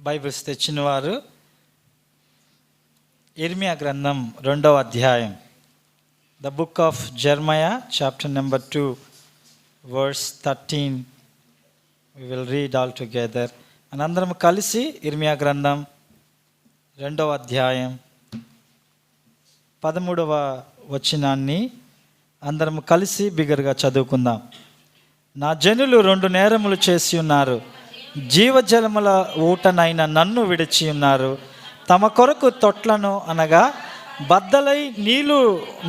Bibles తెచ్చినవారు ఇర్మియా గ్రంథం 2వ అధ్యాయం, the book of జెర్మయా chapter number 2 verse 13. we will read all together. మనందరం కలిసి ఇర్మియా గ్రంథం 2వ అధ్యాయం 13వ వచనాన్ని అందరం కలిసి బిగ్గరగా చదువుకుందాం. నా జనులు 2 నేరములు చేసి ఉన్నారు, జీవజలముల ఊటనైన నన్ను విడిచి ఉన్నారు. తమ కొరకు తొట్లను అనగా బద్దలై నీళ్లు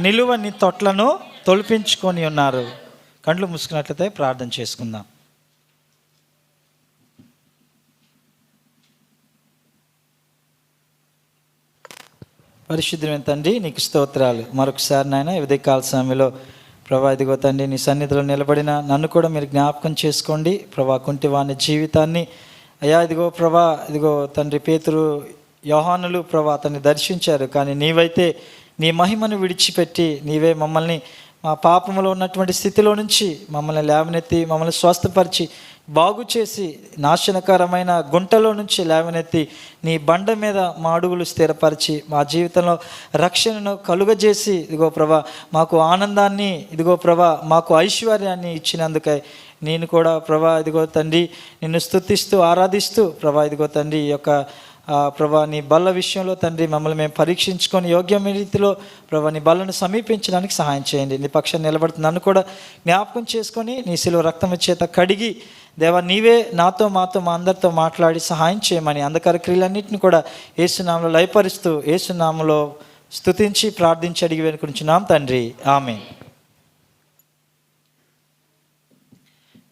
నిలువని తొట్లను తొలిపించుకొని ఉన్నారు. కండ్లు మూసుకున్నట్లయితే ప్రార్థన చేసుకుందాం. పరిశుద్ధమైన తండ్రి, నీకు స్తోత్రాలు. మరొకసారి నాయన ఉదయకాల సమయంలో ప్రభా, ఇదిగో తండ్రి నీ సన్నిధిలో నిలబడిన నన్ను కూడా మీరు జ్ఞాపకం చేసుకోండి ప్రభా. కుంటివాని జీవితాన్ని అయ్యా ఇదిగో ప్రభా, ఇదిగో తండ్రి పేతురు యోహానులు ప్రభా అతన్ని దర్శించారు, కానీ నీవైతే నీ మహిమను విడిచిపెట్టి నీవే మమ్మల్ని మా పాపములో ఉన్నటువంటి స్థితిలో నుంచి మమ్మల్ని లేవనెత్తి మమ్మల్ని స్వస్థపరిచి బాగు చేసి నాశనకరమైన గుంటలో నుంచి లేవనెత్తి నీ బండ మీద మా అడుగులు స్థిరపరిచి మా జీవితంలో రక్షణను కలుగజేసి ఇదిగో ప్రభా మాకు ఆనందాన్ని ఇదిగో ప్రభా మాకు ఐశ్వర్యాన్ని ఇచ్చినందుకై నేను కూడా ప్రభా ఇదిగో తండ్రి నిన్ను స్తుతిస్తూ ఆరాధిస్తూ ప్రభా ఇదిగో తండ్రి ఈ యొక్క ప్రభా నీ బల్ల విషయంలో తండ్రి మమ్మల్ని మేము పరీక్షించుకొని యోగ్యమైన రీతిలో ప్రభా నీ బల్లను సమీపించడానికి సహాయం చేయండి. నీ పక్షాన్ని నిలబడుతున్న నన్ను కూడా జ్ఞాపకం చేసుకొని నీ శిలువ రక్తము చేత కడిగి దేవా నీవే నాతో మాతో మా అందరితో మాట్లాడి సహాయం చేయమని అంధకార క్రియలన్నింటిని కూడా యేసునామములో లయపరుస్తూ యేసునామములో స్తుతించి ప్రార్థించి అడిగి వేడుకుంటున్నాం తండ్రి, ఆమేన్.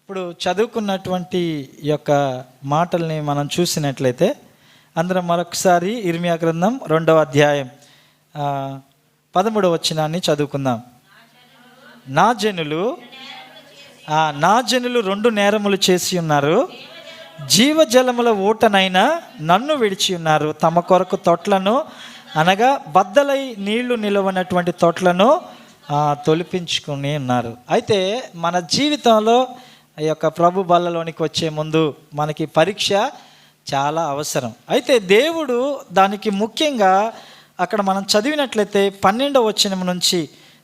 ఇప్పుడు చదువుకున్నటువంటి యొక్క మాటల్ని మనం చూసినట్లయితే అందరం మరొకసారి ఇర్మియా గ్రంథం 2వ అధ్యాయం 13వ వచనాన్ని చదువుకుందాం. నా జనులు 2 నేరములు చేసి ఉన్నారు, జీవజలముల ఊటనైనా నన్ను విడిచి ఉన్నారు. తమ కొరకు తొట్లను అనగా బద్దలై నీళ్లు నిలవనటువంటి తొట్లను తొలిపించుకుని ఉన్నారు. అయితే మన జీవితంలో ఈ యొక్క ప్రభు బల్లలోనికి వచ్చే ముందు మనకి పరీక్ష చాలా అవసరం. అయితే దేవుడు దానికి ముఖ్యంగా అక్కడ మనం చదివినట్లయితే 12వ వచనం నుంచి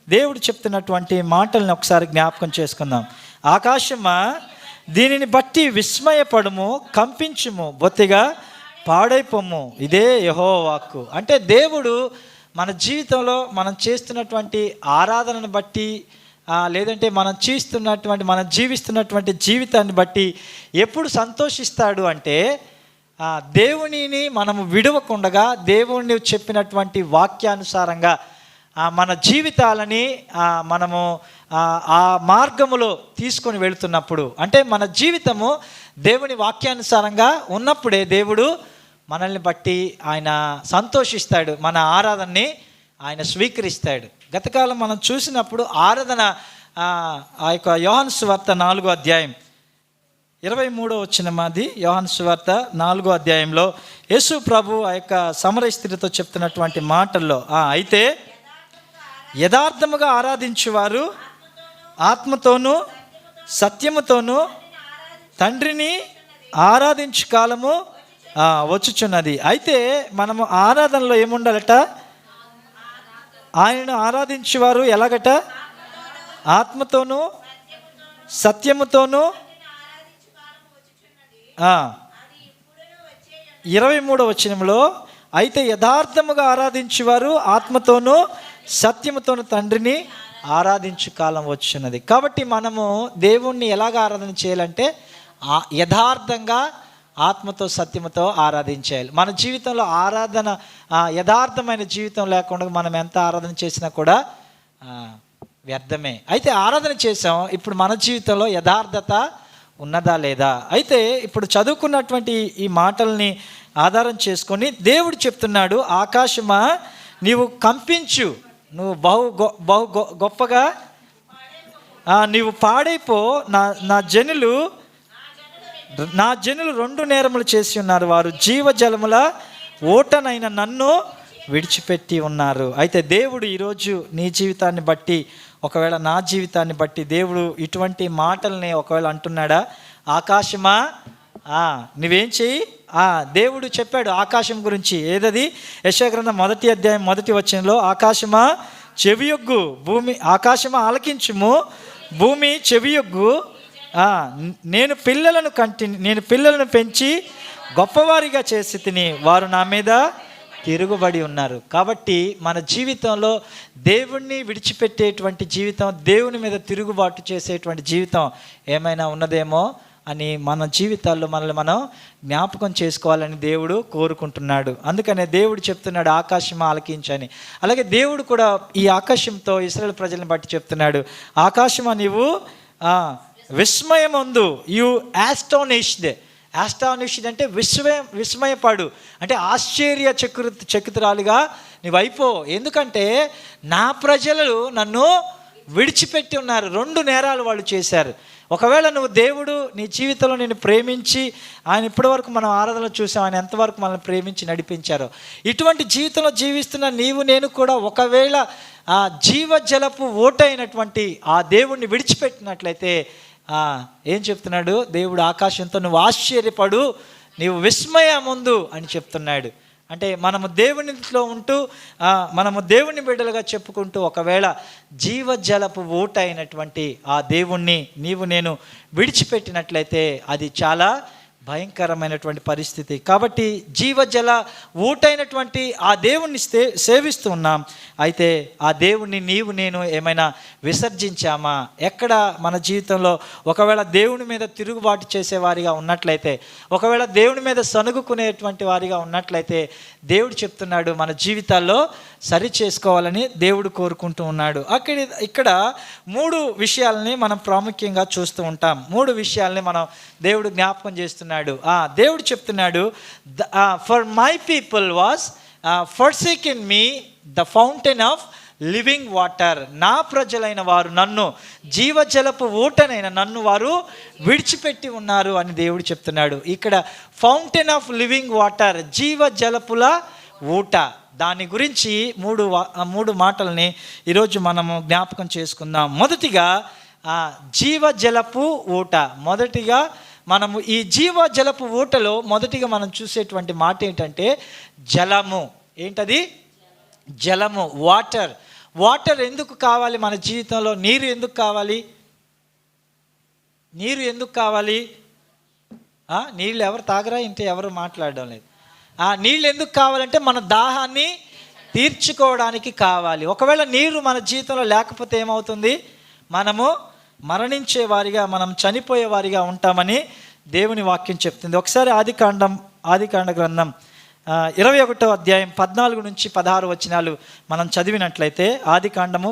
దేవుడు చెప్తున్నటువంటి మాటల్ని ఒకసారి జ్ఞాపకం చేసుకుందాం. ఆకాశమా దీనిని బట్టి విస్మయపడుము, కంపించుము, బొత్తిగా పాడైపోము, ఇదే యెహోవా వాక్కు. అంటే దేవుడు మన జీవితంలో మనం చేస్తున్నటువంటి ఆరాధనను బట్టి లేదంటే మనం జీవిస్తున్నటువంటి జీవితాన్ని బట్టి ఎప్పుడు సంతోషిస్తాడు అంటే దేవునిని మనము విడవకుండగా దేవుని చెప్పినటువంటి వాక్యానుసారంగా మన జీవితాలని మనము ఆ మార్గములో తీసుకొని వెళుతున్నప్పుడు, అంటే మన జీవితము దేవుని వాక్యానుసారంగా ఉన్నప్పుడే దేవుడు మనల్ని బట్టి ఆయన సంతోషిస్తాడు, మన ఆరాధనని ఆయన స్వీకరిస్తాడు. గతకాలం మనం చూసినప్పుడు ఆరాధన ఆ యొక్క యోహాను సువార్త 4వ అధ్యాయం 23వ వచనం, అది యోహాను సువార్త 4వ అధ్యాయంలో యేసు ప్రభు ఆ యొక్క సమరయ స్త్రీతో చెప్తున్నటువంటి మాటల్లో అయితే యథార్థముగా ఆరాధించువారు ఆత్మతోనూ సత్యముతోనూ తండ్రిని ఆరాధించు కాలము వచ్చుచున్నది. అయితే మనము ఆరాధనలో ఏముండాలట? ఆయనను ఆరాధించేవారు ఎలాగట? ఆత్మతోనూ సత్యముతోనూ. 23వ వచనంలో అయితే యథార్థముగా ఆరాధించేవారు ఆత్మతోనూ సత్యముతోనూ తండ్రిని ఆరాధించు కాలం వచ్చున్నది. కాబట్టి మనము దేవుణ్ణి ఎలాగ ఆరాధన చేయాలంటే యథార్థంగా ఆత్మతో సత్యముతో ఆరాధించాలి. మన జీవితంలో ఆరాధన యథార్థమైన జీవితం లేకుండా మనం ఎంత ఆరాధన చేసినా కూడా వ్యర్థమే. అయితే ఆరాధన చేసాం, ఇప్పుడు మన జీవితంలో యథార్థత ఉన్నదా లేదా? అయితే ఇప్పుడు చదువుకున్నటువంటి ఈ మాటల్ని ఆధారం చేసుకొని దేవుడు చెప్తున్నాడు, ఆకాశమా నీవు కంపించు, నువ్వు బహు గొప్పగా నీవు పాడైపో. నా జనులు 2 నేరములు చేసి ఉన్నారు, వారు జీవజలముల ఊటనైన నన్ను విడిచిపెట్టి ఉన్నారు. అయితే దేవుడు ఈరోజు నీ జీవితాన్ని బట్టి, ఒకవేళ నా జీవితాన్ని బట్టి దేవుడు ఇటువంటి మాటల్ని ఒకవేళ అంటున్నాడా? ఆకాశమా నువ్వేం చెయ్యి, దేవుడు చెప్పాడు ఆకాశం గురించి. ఏదది? యెషయా గ్రంథం 1వ అధ్యాయం 1వ వచనంలో, ఆకాశమా చెవియొగ్గు, భూమి ఆకాశమా ఆలకించుము, భూమి చెవియొగ్గు, నేను పిల్లలను పెంచి గొప్పవారిగా చేసి తిని వారు నా మీద తిరుగుబడి ఉన్నారు. కాబట్టి మన జీవితంలో దేవుణ్ణి విడిచిపెట్టేటువంటి జీవితం, దేవుని మీద తిరుగుబాటు చేసేటువంటి జీవితం ఏమైనా ఉన్నదేమో అని మన జీవితాల్లో మనల్ని మనం జ్ఞాపకం చేసుకోవాలని దేవుడు కోరుకుంటున్నాడు. అందుకనే దేవుడు చెప్తున్నాడు ఆకాశం ఆలకించని. అలాగే దేవుడు కూడా ఈ ఆకాశంతో ఇశ్రాయేలు ప్రజలను బట్టి చెప్తున్నాడు, ఆకాశమా నీవు విస్మయమందు, యు యాస్టానిష్డ్ అంటే విస్మయపడు, అంటే ఆశ్చర్య చకితురాలుగా నీవు అయిపో. ఎందుకంటే నా ప్రజలు నన్ను విడిచిపెట్టి ఉన్నారు. 2 నేరాలు వాళ్ళు చేశారు. ఒకవేళ నువ్వు దేవుడు నీ జీవితంలో నేను ప్రేమించి, ఆయన ఇప్పటివరకు మనం ఆరాధనలో చూసాం, ఆయన ఎంతవరకు మనల్ని ప్రేమించి నడిపించారో, ఇటువంటి జీవితంలో జీవిస్తున్న నీవు నేను కూడా ఒకవేళ ఆ జీవజలపు ఓటైనటువంటి ఆ దేవుణ్ణి విడిచిపెట్టినట్లయితే ఏం చెప్తున్నాడు దేవుడు? ఆకాశంతో నువ్వు ఆశ్చర్యపడు, నీవు విస్మయముందు అని చెప్తున్నాడు. అంటే మనము దేవునిలో ఉంటూ మనము దేవుని బిడ్డలుగా చెప్పుకుంటూ ఒకవేళ జీవజలపు ఊట అయినటువంటి ఆ దేవుణ్ణి నీవు నేను విడిచిపెట్టినట్లయితే అది చాలా భయంకరమైనటువంటి పరిస్థితి. కాబట్టి జీవజల ఊటైనటువంటి ఆ దేవుణ్ణి సేవిస్తూ ఉన్నాం. అయితే ఆ దేవుణ్ణి నీవు నేను ఏమైనా విసర్జించామా? ఎక్కడ మన జీవితంలో ఒకవేళ దేవుని మీద తిరుగుబాటు చేసేవారిగా ఉన్నట్లయితే, ఒకవేళ దేవుని మీద సనుగుకునేటువంటి వారిగా ఉన్నట్లయితే దేవుడు చెప్తున్నాడు మన జీవితాల్లో సరి చేసుకోవాలని దేవుడు కోరుకుంటూ ఉన్నాడు. ఇక్కడ 3 విషయాలని మనం ప్రాముఖ్యంగా చూస్తూ ఉంటాం. 3 విషయాలని మనం దేవుడు జ్ఞాపకం చేస్తున్నాడు. దేవుడు చెప్తున్నాడు, for my people was forsaken me the fountain of living water. నా ప్రజలైన వారు నన్ను, జీవజలపు ఊటనైన నన్ను వారు విడిచిపెట్టి ఉన్నారు అని దేవుడు చెప్తున్నాడు. ఇక్కడ ఫౌంటైన్ ఆఫ్ లివింగ్ వాటర్, జీవజలపుల ఊట, దాని గురించి 3 మాటల్ని ఈరోజు మనము జ్ఞాపకం చేసుకుందాం. మొదటిగా జీవజలపు ఊట. మొదటిగా మనము ఈ జీవజలపు ఊటలో మొదటిగా మనం చూసేటువంటి మాట ఏంటంటే జలము. ఏంటది? జలము, వాటర్. వాటర్ ఎందుకు కావాలి మన జీవితంలో? నీరు ఎందుకు కావాలి? నీరు ఎందుకు కావాలి? నీళ్ళు ఎవరు తాగరా? ఇంటే ఎవరు మాట్లాడడం లేదు. నీళ్ళు ఎందుకు కావాలంటే మన దాహాన్ని తీర్చుకోవడానికి కావాలి. ఒకవేళ నీరు మన జీవితంలో లేకపోతే ఏమవుతుంది? మనము మరణించే వారిగా, మనం చనిపోయే వారిగా ఉంటామని దేవుని వాక్యం చెప్తుంది. ఒకసారి ఆదికాండ గ్రంథం 21వ అధ్యాయం 14 నుంచి 16 వచనాలు మనం చదివినట్లయితే, ఆదికాండము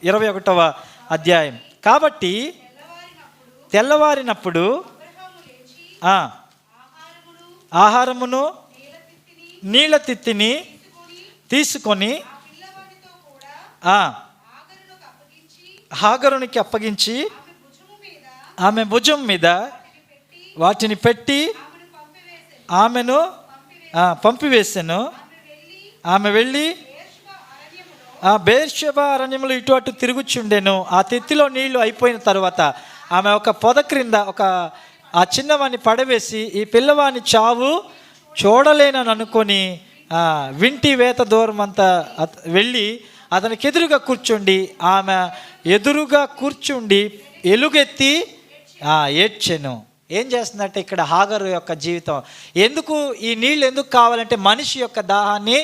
21వ అధ్యాయం. కాబట్టి తెల్లవారినప్పుడు ఆహారమును నీళ్ళ తిత్తిని తీసుకొని హాగరునికి అప్పగించి ఆమె భుజం మీద వాటిని పెట్టి ఆమెను పంపివేశాను. ఆమె వెళ్ళి బెయేర్షెబా అరణ్యములు ఇటు అటు తిరుగుచుండెను. ఆ తిత్తిలో నీళ్లు అయిపోయిన తర్వాత ఆమె ఒక పొద క్రింద ఆ చిన్నవాడిని పడవేసి, ఈ పిల్లవాని చావు చూడలేనని అనుకొని వింటి వేత దూరం అంతా వెళ్ళి అతనికి ఎదురుగా కూర్చుండి, ఆమె ఎదురుగా కూర్చుండి ఎలుగెత్తి ఏడ్చెను. ఏం చేస్తుందంటే ఇక్కడ హాగరు యొక్క జీవితం. ఎందుకు ఈ నీళ్ళు ఎందుకు కావాలంటే మనిషి యొక్క దాహాన్ని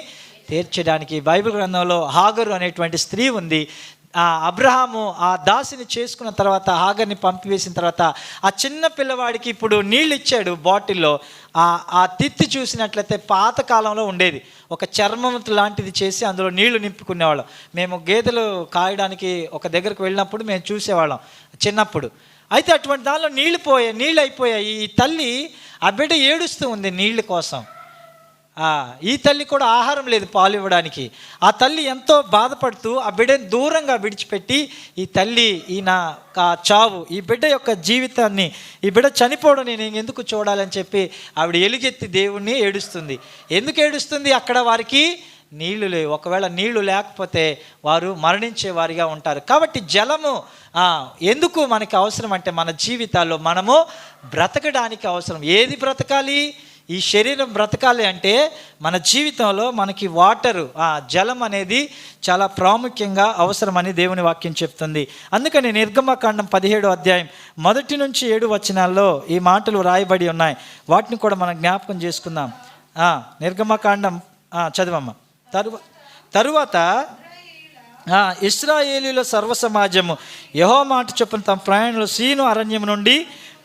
తీర్చడానికి. బైబిల్ గ్రంథంలో హాగరు అనేటువంటి స్త్రీ ఉంది. అబ్రహాము ఆ దాసిని చేసుకున్న తర్వాత, హాగర్ని పంపివేసిన తర్వాత ఆ చిన్న పిల్లవాడికి ఇప్పుడు నీళ్ళు ఇచ్చాడు బాటిల్లో. ఆ తిత్తి చూసినట్లయితే పాతకాలంలో ఉండేది, ఒక చర్మం లాంటిది చేసి అందులో నీళ్లు నింపుకునేవాళ్ళం. మేము గేదెలు కాయడానికి ఒక దగ్గరకు వెళ్ళినప్పుడు మేము చూసేవాళ్ళం చిన్నప్పుడు. అయితే అటువంటి దానిలో నీళ్ళు అయిపోయాయి. ఈ తల్లి ఆ బిడ్డ ఏడుస్తూ ఉంది నీళ్ళ కోసం. ఈ తల్లి కూడా ఆహారం లేదు పాలు ఇవ్వడానికి. ఆ తల్లి ఎంతో బాధపడుతూ ఆ బిడ్డని దూరంగా విడిచిపెట్టి, ఈ తల్లి ఈయన చావు, ఈ బిడ్డ యొక్క జీవితాన్ని, ఈ బిడ్డ చనిపోవడం నేను ఎందుకు చూడాలని చెప్పి ఆవిడ ఎలుగెత్తి దేవుణ్ణి ఏడుస్తుంది. ఎందుకు ఏడుస్తుంది? అక్కడ వారికి నీళ్లు లేవు. ఒకవేళ నీళ్లు లేకపోతే వారు మరణించే వారిగా ఉంటారు. కాబట్టి జలము ఎందుకు మనకి అవసరం అంటే మన జీవితాల్లో మనము బ్రతకడానికి అవసరం. ఏది బ్రతకాలి? ఈ శరీరం బ్రతకాలి అంటే మన జీవితంలో మనకి వాటరు, ఆ జలం అనేది చాలా ప్రాముఖ్యంగా అవసరమని దేవుని వాక్యం చెప్తుంది. అందుకని నిర్గమకాండం 17వ అధ్యాయం 1 నుంచి 7 వచనాల్లో ఈ మాటలు రాయబడి ఉన్నాయి. వాటిని కూడా మనం జ్ఞాపకం చేసుకుందాం. నిర్గమకాండం చదవమ్మ. తరువాత ఇశ్రాయేలీల సర్వసమాజము యెహోవా మాట చొప్పున తమ ప్రయాణంలో సీను అరణ్యం నుండి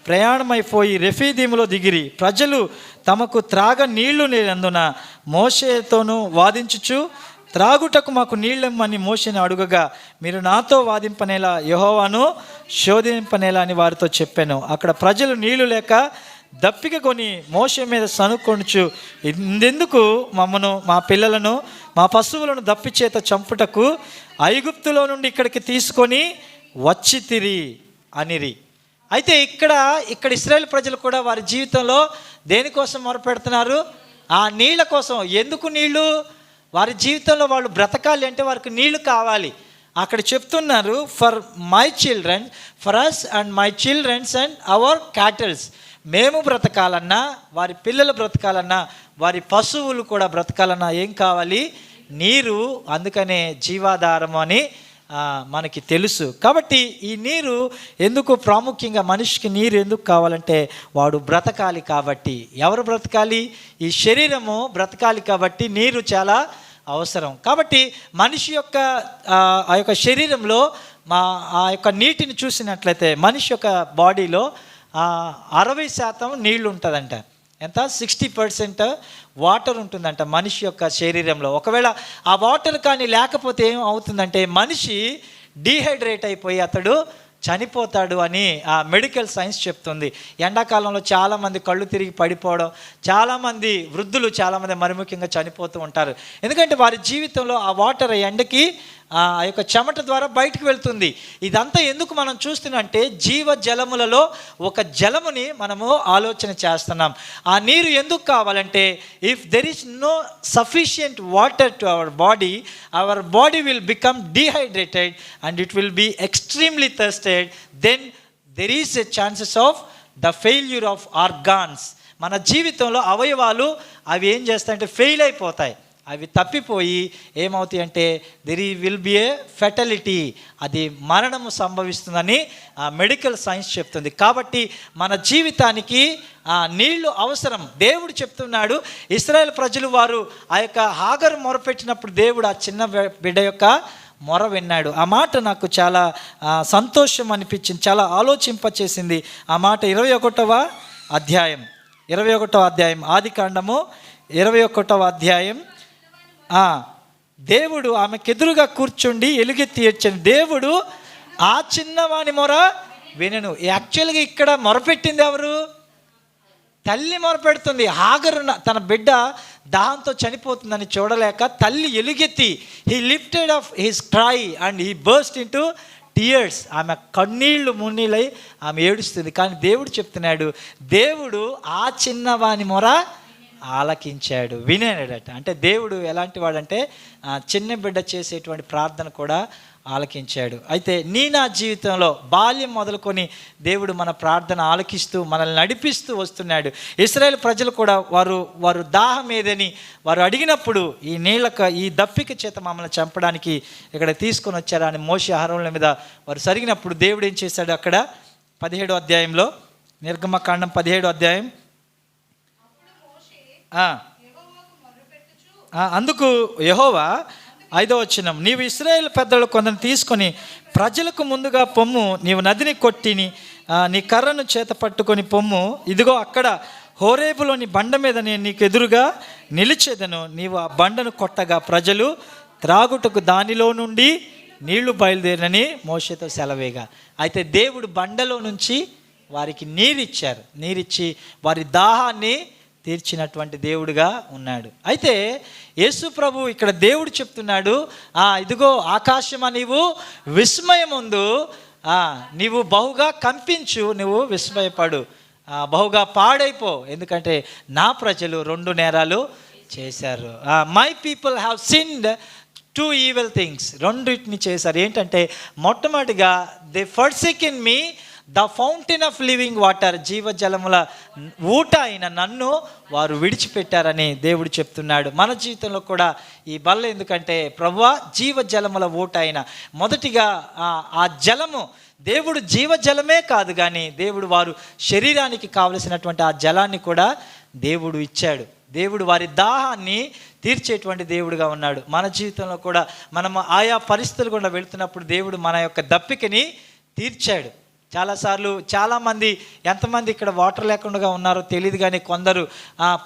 ప్రయాణమైపోయి రెఫీదీములో దిగిరి. ప్రజలు తమకు త్రాగ నీళ్లు లేనందున మోషేతోనూ వాదించుచు, త్రాగుటకు మాకు నీళ్ళమ్మని మోషేని అడుగగా, మీరు నాతో వాదింపనేలా యెహోవాను శోధింపనేలా అని వారితో చెప్పాను. అక్కడ ప్రజలు నీళ్లు లేక దప్పిక కొని మోషే మీద సనుకొనుచు, ఇందెందుకు మమ్మను, మా పిల్లలను, మా పశువులను దప్పి చేత చంపుటకు ఐగుప్తులో నుండి ఇక్కడికి తీసుకొని వచ్చితిరి అనిరి. అయితే ఇక్కడ ఇశ్రాయేల్ ప్రజలు కూడా వారి జీవితంలో దేనికోసం మొరపెడుతున్నారు? ఆ నీళ్ళ కోసం. ఎందుకు నీళ్ళు? వారి జీవితంలో వాళ్ళు బ్రతకాలి అంటే వారికి నీళ్లు కావాలి. అక్కడ చెప్తున్నారు, for my children, for us and my childrens and our cattles. మేము బ్రతకాలన్నా, వారి పిల్లలు బ్రతకాలన్నా, వారి పశువులు కూడా బ్రతకాలన్నా ఏం కావాలి? నీరు. అందుకనే జీవాధారం అని మనకి తెలుసు. కాబట్టి ఈ నీరు ఎందుకు ప్రాముఖ్యంగా, మనిషికి నీరు ఎందుకు కావాలంటే వాడు బ్రతకాలి కాబట్టి. ఎవరు బ్రతకాలి? ఈ శరీరము బ్రతకాలి కాబట్టి నీరు చాలా అవసరం. కాబట్టి మనిషి యొక్క ఆ యొక్క శరీరంలో ఆ యొక్క నీటిని చూసినట్లయితే మనిషి యొక్క బాడీలో 60% నీళ్లు ఉంటుందంట. ఎంత? 60% వాటర్ ఉంటుందంట మనిషి యొక్క శరీరంలో. ఒకవేళ ఆ వాటర్ కానీ లేకపోతే ఏం అవుతుందంటే మనిషి డీహైడ్రేట్ అయిపోయి అతడు చనిపోతాడు అని ఆ మెడికల్ సైన్స్ చెప్తుంది. ఎండాకాలంలో చాలామంది కళ్ళు తిరిగి పడిపోవడం, చాలామంది వృద్ధులు, చాలామంది మరి ముఖ్యంగా చనిపోతూ ఉంటారు. ఎందుకంటే వారి జీవితంలో ఆ వాటర్ ఎండకి ఆ యొక్క చెమట ద్వారా బయటకు వెళ్తుంది. ఇదంతా ఎందుకు మనం చూస్తున్నంటే జీవ జలములలో ఒక జలముని మనము ఆలోచన చేస్తున్నాం. ఆ నీరు ఎందుకు కావాలంటే if there is no sufficient water to our body will become dehydrated and it will be extremely thirsted. Then there is a chances of the failure of organs. మన జీవితంలో అవయవాలు అవి ఏం చేస్తాయంటే ఫెయిల్ అయిపోతాయి. అవి తప్పిపోయి ఏమవుతాయి అంటే దెర్ విల్ బి ఏ ఫెటలిటీ, అది మరణము సంభవిస్తుందని మెడికల్ సైన్స్ చెప్తుంది. కాబట్టి మన జీవితానికి నీళ్లు అవసరం. దేవుడు చెప్తున్నాడు, ఇశ్రాయేల్ ప్రజలు వారు ఆ యొక్క హాగరు మొరపెట్టినప్పుడు దేవుడు ఆ చిన్న బిడ్డ యొక్క మొర విన్నాడు. ఆ మాట నాకు చాలా సంతోషం అనిపించింది, చాలా ఆలోచింపచేసింది. ఆ మాట 21వ అధ్యాయం ఆదికాండము 21వ అధ్యాయం. దేవుడు ఆమెకెదురుగా కూర్చుండి ఎలుగెత్తి ఏడ్చాను. దేవుడు ఆ చిన్నవాని మొర వినను. యాక్చువల్గా ఇక్కడ మొరపెట్టింది ఎవరు? తల్లి మొరపెడుతుంది. హాగరు తన బిడ్డ దాహంతో చనిపోతుందని చూడలేక తల్లి ఎలుగెత్తి he lifted up his cry and he burst into tears. ఆమె కన్నీళ్లు మున్నీళ్ళై ఆమె ఏడుస్తుంది. కానీ దేవుడు చెప్తున్నాడు, దేవుడు ఆ చిన్నవాని మొర ఆలకించాడు, వినేడట. అంటే దేవుడు ఎలాంటి వాడంటే చిన్న బిడ్డ చేసేటువంటి ప్రార్థన కూడా ఆలకించాడు. అయితే నా జీవితంలో బాల్యం మొదలుకొని దేవుడు మన ప్రార్థన ఆలకిస్తూ మనల్ని నడిపిస్తూ వస్తున్నాడు. ఇశ్రాయేల్ ప్రజలు కూడా వారు దాహం ఏదని వారు అడిగినప్పుడు ఈ దప్పిక చేత మమ్మల్ని చంపడానికి ఇక్కడ తీసుకొని వచ్చారు అని మోషే అహరోనుల మీద వారు సరిగినప్పుడు దేవుడు ఏం చేశాడు? అక్కడ 17వ అధ్యాయంలో, నిర్గమకాండం 17వ అధ్యాయం. అందుకు యెహోవా 5వ వచనం, నీవు ఇశ్రాయేలు పెద్దలు కొందరిని తీసుకొని ప్రజలకు ముందుగా పొమ్ము, నీవు నదిని కొట్టిని నీ కర్రను చేత పట్టుకొని పొమ్ము, ఇదిగో అక్కడ హోరేబులోని బండ మీద నేను నీకు ఎదురుగా నిలిచేదను. నీవు ఆ బండను కొట్టగా ప్రజలు త్రాగుటకు దానిలో నుండి నీళ్లు బయలుదేరని మోషేతో సెలవేగా. అయితే దేవుడు బండలో నుంచి వారికి నీరిచ్చి వారి దాహాన్ని తీర్చినటువంటి దేవుడుగా ఉన్నాడు. అయితే యేసు ప్రభు ఇక్కడ దేవుడు చెప్తున్నాడు, ఇదిగో ఆకాశమా నీవు విస్మయముందు, నీవు బహుగా కంపించు, నువ్వు విస్మయపడు, బహుగా పాడైపో, ఎందుకంటే నా ప్రజలు 2 నేరాలు చేశారు. My people have sinned 2 evil things. రెండింటిని చేశారు. ఏంటంటే మొట్టమొదటిగా they forsaken me the fountain of living water, జీవజలముల ఊట అయిన నన్ను వారు విడిచిపెట్టారని దేవుడు చెప్తున్నాడు. మన జీవితంలో కూడా ఈ బల్ల ఎందుకంటే ప్రభువా జీవజలముల ఊట అయిన, మొదటిగా ఆ జలము దేవుడు జీవజలమే కాదు కానీ దేవుడు వారు శరీరానికి కావలసినటువంటి ఆ జలాన్ని కూడా దేవుడు ఇచ్చాడు. దేవుడు వారి దాహాన్ని తీర్చేటువంటి దేవుడుగా ఉన్నాడు. మన జీవితంలో కూడా మనం ఆయా పరిస్థితులు కూడా వెళుతున్నప్పుడు దేవుడు మన యొక్క దప్పికని తీర్చాడు. చాలాసార్లు చాలామంది, ఎంతమంది ఇక్కడ వాటర్ లేకుండా ఉన్నారో తెలియదు కానీ కొందరు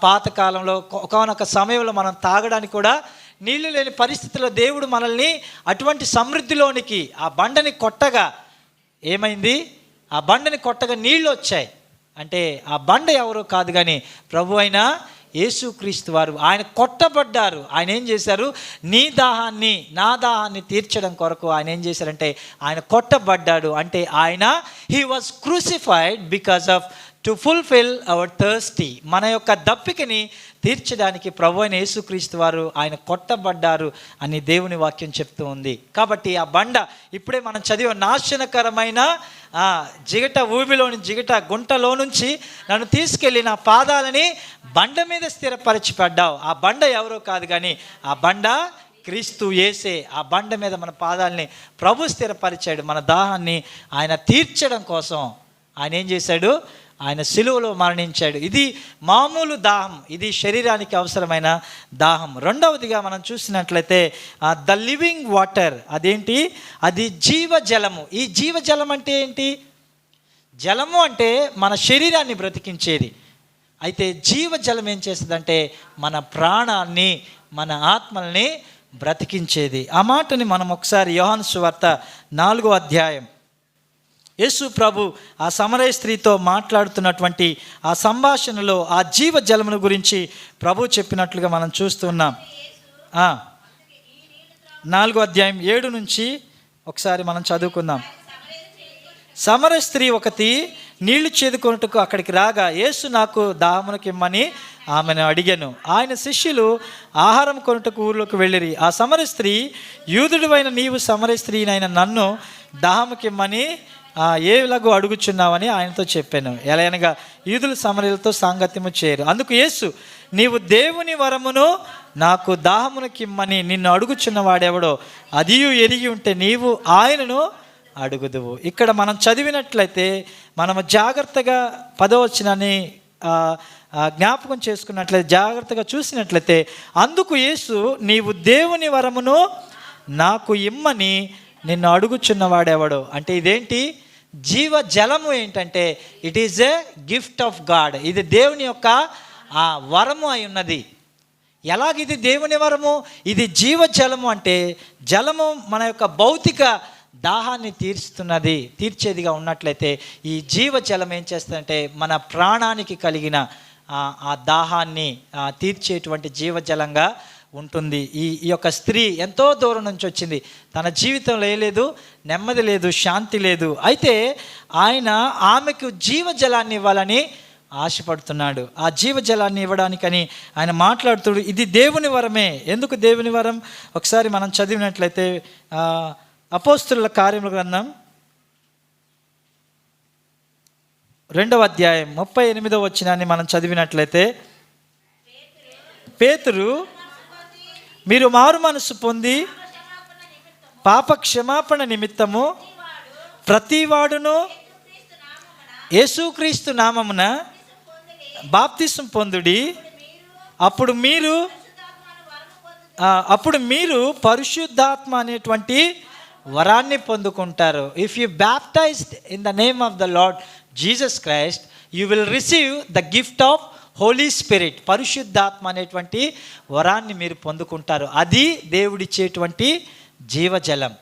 పాతకాలంలో ఒకనొక సమయంలో మనం తాగడానికి కూడా నీళ్లు లేని పరిస్థితుల్లో దేవుడు మనల్ని అటువంటి సమృద్ధిలోనికి ఆ బండని కొట్టగా ఏమైంది, ఆ బండని కొట్టగా నీళ్ళు వచ్చాయి. అంటే ఆ బండ ఎవరో కాదు కానీ ప్రభు అయిన యేసుక్రీస్తు వారు. ఆయన కొట్టబడ్డారు. ఆయన ఏం చేశారు, నీ దాహాన్ని నా దాహాన్ని తీర్చడం కొరకు ఆయన ఏం చేశారంటే ఆయన కొట్టబడ్డాడు. అంటే ఆయన he was crucified because of to fulfil our thirsty, మన యొక్క దప్పికని తీర్చడానికి ప్రభు అయిన యేసుక్రీస్తు వారు ఆయన కొట్టబడ్డారు అని దేవుని వాక్యం చెప్తూ ఉంది. కాబట్టి ఆ బండ ఇప్పుడే మనం చదివే నాశనకరమైన జిగట ఊబిలోని జిగట గుంటలో నుంచి నన్ను తీసుకెళ్ళి నా పాదాలని బండ మీద స్థిరపరిచిపడ్డావు. ఆ బండ ఎవరో కాదు కానీ ఆ బండ క్రీస్తు యేసే. ఆ బండ మీద మన పాదాలని ప్రభు స్థిరపరిచాడు. మన దాహాన్ని ఆయన తీర్చడం కోసం ఆయన ఏం చేశాడు, ఆయన సిలువలో మరణించాడు. ఇది మామూలు దాహం, ఇది శరీరానికి అవసరమైన దాహం. రెండవదిగా మనం చూసినట్లయితే ద లివింగ్ వాటర్, అదేంటి, అది జీవజలము. ఈ జీవజలం అంటే ఏంటి, జలము అంటే మన శరీరాన్ని బ్రతికించేది. అయితే జీవజలం ఏం చేస్తుందంటే మన ప్రాణాన్ని, మన ఆత్మల్ని బ్రతికించేది. ఆ మాటని మనం ఒకసారి యోహాను సువార్త 4వ అధ్యాయం, యేసు ప్రభు ఆ సమరయ స్త్రీతో మాట్లాడుతున్నటువంటి ఆ సంభాషణలో ఆ జీవజలమును గురించి ప్రభు చెప్పినట్లుగా మనం చూస్తున్నాం. 4వ అధ్యాయం 7 నుంచి ఒకసారి మనం చదువుకుందాం. సమరయ స్త్రీ ఒకటి నీళ్లు చేదుకొనుటకు అక్కడికి రాగా యేసు నాకు దాహమునకు ఇమ్మని ఆమెను అడిగాను. ఆయన శిష్యులు ఆహారం కొనుటకు ఊర్లోకి వెళ్ళిరి. ఆ సమరయ స్త్రీ, యూదుడివైన నీవు సమరయ స్త్రీనైన నన్ను దాహముకిమ్మని ఏలాగో అడుగుచున్నావని ఆయనతో చెప్పాను. ఎలా అనగా యూదులు సమరయులతో సాంగత్యము చేయరు. అందుకు యేసు, నీవు దేవుని వరమును నాకు దాహమునకిమ్మని నిన్ను అడుగుచున్న వాడెవడో అదియు ఎరిగి ఉంటే నీవు ఆయనను అడుగుదువు. ఇక్కడ మనం చదివినట్లయితే మనము జాగ్రత్తగా 10వ వచనాన్ని జ్ఞాపకం చేసుకున్నట్లయితే, జాగ్రత్తగా చూసినట్లయితే, అందుకు యేసు, నీవు దేవుని వరమును నాకు ఇమ్మని నిన్ను అడుగుచున్నవాడెవడో. అంటే ఇదేంటి, జీవజలము ఏంటంటే it is a gift of God. ఇది దేవుని యొక్క వరము అయి ఉన్నది. ఎలాగిది దేవుని వరము, ఇది జీవజలము. అంటే జలము మన యొక్క భౌతిక దాహాన్ని తీర్చేదిగా ఉన్నట్లయితే ఈ జీవజలం ఏం చేస్తుందంటే మన ప్రాణానికి కలిగిన ఆ దాహాన్ని తీర్చేటువంటి జీవజలంగా ఉంటుంది. ఈ యొక్క స్త్రీ ఎంతో దూరం నుంచి వచ్చింది. తన జీవితంలో లేదు, నెమ్మది లేదు, శాంతి లేదు. అయితే ఆయన ఆమెకు జీవజలాన్ని ఇవ్వాలని ఆశపడుతున్నాడు. ఆ జీవజలాన్ని ఇవ్వడానికని ఆయన మాట్లాడుతాడు. ఇది దేవుని వరమే. ఎందుకు దేవుని వరం? ఒకసారి మనం చదివినట్లయితే అపోస్తలుల కార్యముల గ్రంథం 2వ అధ్యాయం 38వ వచనాన్ని మనం చదివినట్లయితే, పేతురు, మీరు మారు మనసు పొంది పాప క్షమాపణ నిమిత్తము ప్రతివాడును యేసుక్రీస్తు నామమున బాప్తిసం పొందుడి, అప్పుడు మీరు పరిశుద్ధాత్మ అనేటువంటి వరాన్ని పొందుకుంటారు. If you baptized in the name of the Lord Jesus Christ, you will receive the gift of Holy Spirit. పరిశుద్ధాత్మ అనేటువంటి వరాన్ని మీరు పొందుకుంటారు. అది దేవుడిచ్చేటువంటి జీవజలం.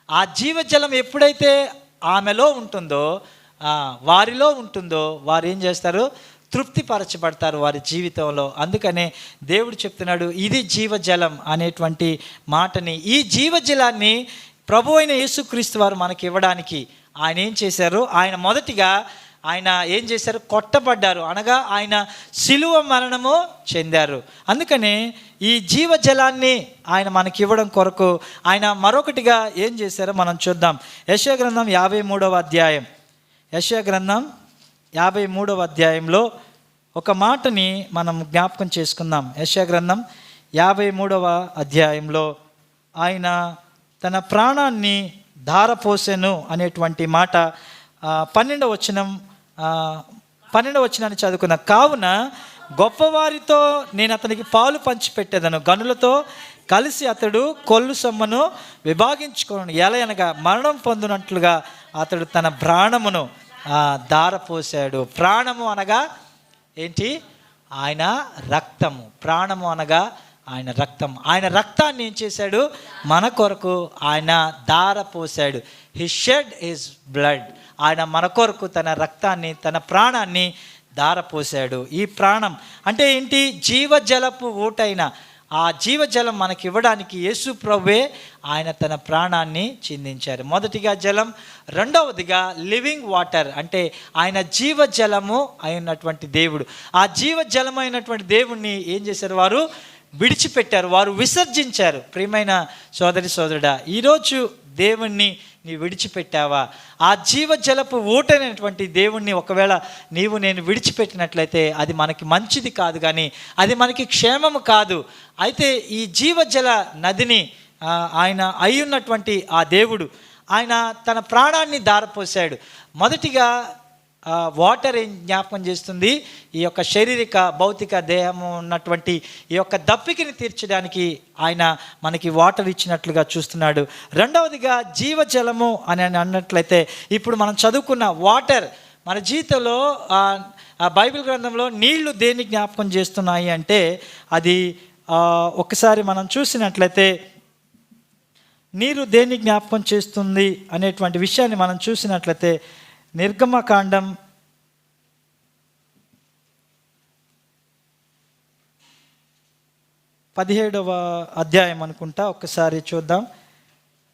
ఆ జీవజలం ఎప్పుడైతే ఆమెలో ఉంటుందో, వారిలో ఉంటుందో, వారు ఏం చేస్తారు, తృప్తిపరచబడతారు వారి జీవితంలో. అందుకనే దేవుడు చెప్తున్నాడు ఇది జీవజలం అనేటువంటి మాటని. ఈ జీవజలాన్ని ప్రభు అయిన యేసుక్రీస్తు వారు మనకి ఇవ్వడానికి ఆయన ఏం చేశారు, ఆయన మొదటిగా ఆయన ఏం చేశారు, కొట్టబడ్డారు, అనగా ఆయన సిలువ మరణము చెందారు. అందుకనే ఈ జీవజలాన్ని ఆయన మనకి ఇవ్వడం కొరకు ఆయన మరొకటిగా ఏం చేశారో మనం చూద్దాం. యెషయా గ్రంథం 53వ అధ్యాయం యెషయా గ్రంథం 53వ అధ్యాయంలో ఒక మాటని మనం జ్ఞాపకం చేసుకుందాం. యెషయా గ్రంథం 53వ అధ్యాయంలో ఆయన తన ప్రాణాన్ని ధారపోసెను అనేటువంటి మాట 12వ వచనాన్ని చదువుకున్న. కావున గొప్పవారితో నేను అతనికి పాలు పంచిపెట్టేదను, గనులతో కలిసి అతడు కొల్లు సొమ్మను విభాగించుకోను. ఎలయనగా మరణం పొందినట్లుగా అతడు తన ప్రాణమును ధారపోసాడు. ప్రాణము అనగా ఏంటి? ఆయన రక్తము. ప్రాణము అనగా ఆయన రక్తం. ఆయన రక్తాన్ని ఏం చేశాడు? మన కొరకు ఆయన ధారపోసాడు. హి షెడ్ హిస్ బ్లడ్. ఆయన మన కొరకు తన రక్తాన్ని, తన ప్రాణాన్ని ధారపోసాడు. ఈ ప్రాణం అంటే ఏంటి? జీవజలపు ఊటైన ఆ జీవజలం మనకి ఇవ్వడానికి యేసు ప్రభువే ఆయన తన ప్రాణాన్ని చిందించారు. మొదటిగా జలం, రెండవదిగా లివింగ్ వాటర్, అంటే ఆయన జీవజలము అయినటువంటి దేవుడు. ఆ జీవజలం అయినటువంటి దేవుణ్ణి ఏం చేశారు? వారు విడిచిపెట్టారు, వారు విసర్జించారు. ప్రియమైన సోదరి సోదరుడా, ఈరోజు దేవుణ్ణి నీ విడిచిపెట్టావా? ఆ జీవజలపు ఊటైనటువంటి దేవుణ్ణి ఒకవేళ నేను విడిచిపెట్టినట్లయితే అది మనకి మంచిది కాదు, కానీ అది మనకి క్షేమము కాదు. అయితే ఈ జీవజల నదిని ఆయన అయి ఉన్నటువంటి ఆ దేవుడు ఆయన తన ప్రాణాన్ని ధారపోసాడు. మొదటిగా వాటర్ ఏం జ్ఞాపకం చేస్తుంది? ఈ యొక్క శారీరక భౌతిక దేహము ఉన్నటువంటి ఈ యొక్క దప్పికని తీర్చడానికి ఆయన మనకి వాటర్ ఇచ్చినట్లుగా చూస్తున్నాడు. రెండవదిగా జీవజలము అని అన్నట్లయితే ఇప్పుడు మనం చదువుకున్న వాటర్ మన జీవితంలో బైబిల్ గ్రంథంలో నీళ్లు దేన్ని జ్ఞాపకం చేస్తున్నాయి అంటే అది ఒకసారి మనం చూసినట్లయితే నీరు దేన్ని జ్ఞాపకం చేస్తుంది అనేటువంటి విషయాన్ని మనం చూసినట్లయితే నిర్గమకాండం 17వ అధ్యాయం అనుకుంటా, ఒక్కసారి చూద్దాం.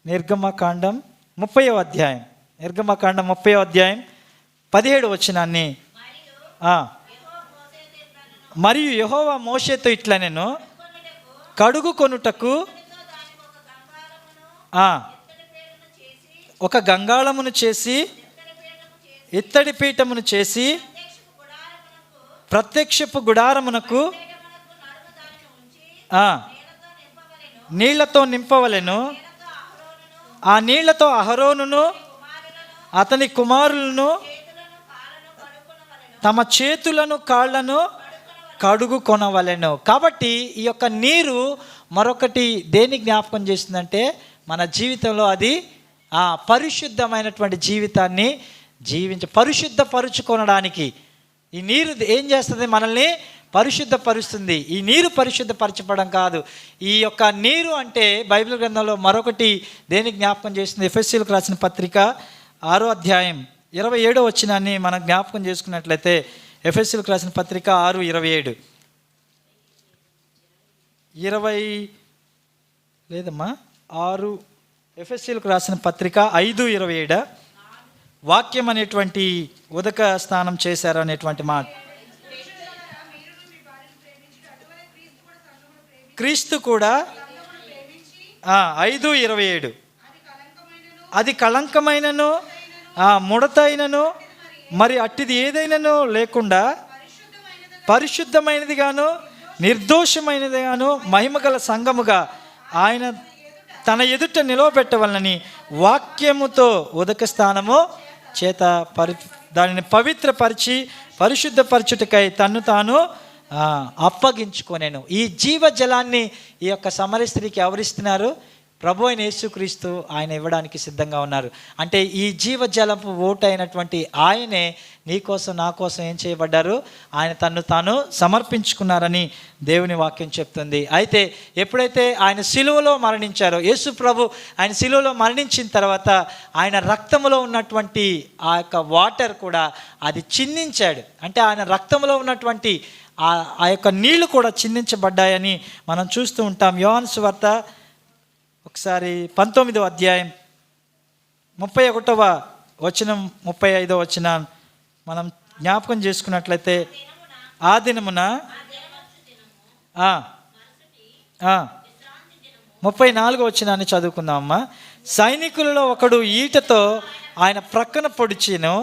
నిర్గమకాండం 30వ అధ్యాయం, నిర్గమకాండం 30వ అధ్యాయం 17వ వచనాన్ని. మరియు యెహోవా మోషేతో ఇట్లా, నేను కడుగు కొనుటకు ఒక గంగాళమును చేసి ఇత్తడి పీఠమును చేసి ప్రత్యక్షపు గుడారమునకు నీళ్లతో నింపవలెను. ఆ నీళ్లతో అహరోనును అతని కుమారులను తమ చేతులను కాళ్లను కడుగు కొనవలెను. కాబట్టి ఈ యొక్క నీరు మరొకటి దేన్ని జ్ఞాపకం చేస్తుందంటే మన జీవితంలో అది పరిశుద్ధమైనటువంటి జీవితాన్ని పరిశుద్ధపరుచుకొనడానికి ఈ నీరు ఏం చేస్తుంది? మనల్ని పరిశుద్ధపరుస్తుంది. ఈ నీరు పరిశుద్ధపరచబడం కాదు. ఈ యొక్క నీరు అంటే బైబిల్ గ్రంథంలో మరొకటి దేని జ్ఞాపకం చేస్తుంది? ఎఫెసీయులకు రాసిన పత్రిక 6వ అధ్యాయం 27వ వచనాన్ని మనం జ్ఞాపకం చేసుకున్నట్లయితే ఎఫెసీయులకు రాసిన పత్రిక 6:27 6 ఎఫెసీయులకు రాసిన పత్రిక 5:27 వాక్యం అనేటువంటి ఉదక స్నానం చేశారు అనేటువంటి మాట. క్రీస్తు కూడా 5:27 అది కళంకమైనను ముడతైనను మరి అట్టిది ఏదైనాను లేకుండా పరిశుద్ధమైనదిగాను నిర్దోషమైనదిగాను మహిమగల సంఘముగా ఆయన తన ఎదుట నిలవబెట్టవలనని వాక్యముతో ఉదక స్థానము చేత దానిని పవిత్రపరిచి పరిశుద్ధపరచుటకై తన్ను తాను అప్పగించుకొనెను. ఈ జీవజలాన్ని ఈ యొక్క సమరయ స్త్రీకి ఎవరిస్తున్నారు? ప్రభు అయిన యేసుక్రీస్తు ఆయన ఇవ్వడానికి సిద్ధంగా ఉన్నారు. అంటే ఈ జీవజలపు ఓటు అయినటువంటి ఆయనే నీ కోసం నా కోసం ఏం చేయబడ్డారు? ఆయన తన్ను తాను సమర్పించుకున్నారని దేవుని వాక్యం చెప్తుంది. అయితే ఎప్పుడైతే ఆయన సిలువలో మరణించారో, యేసు ప్రభు ఆయన సిలువలో మరణించిన తర్వాత ఆయన రక్తంలో ఉన్నటువంటి ఆ యొక్క వాటర్ కూడా అది చిందించాడు. అంటే ఆయన రక్తంలో ఉన్నటువంటి ఆ యొక్క నీళ్లు కూడా చిందించబడ్డాయని మనం చూస్తూ ఉంటాం. యోహాను సువార్త ఒకసారి 19వ అధ్యాయం 31వ వచనం 35వ వచనం మనం జ్ఞాపకం చేసుకున్నట్లయితే ఆ దినమున 34వ వచనాన్ని చదువుకుందామమ్మా. సైనికులలో ఒకడు ఈటతో ఆయన ప్రక్కన పొడిచెను,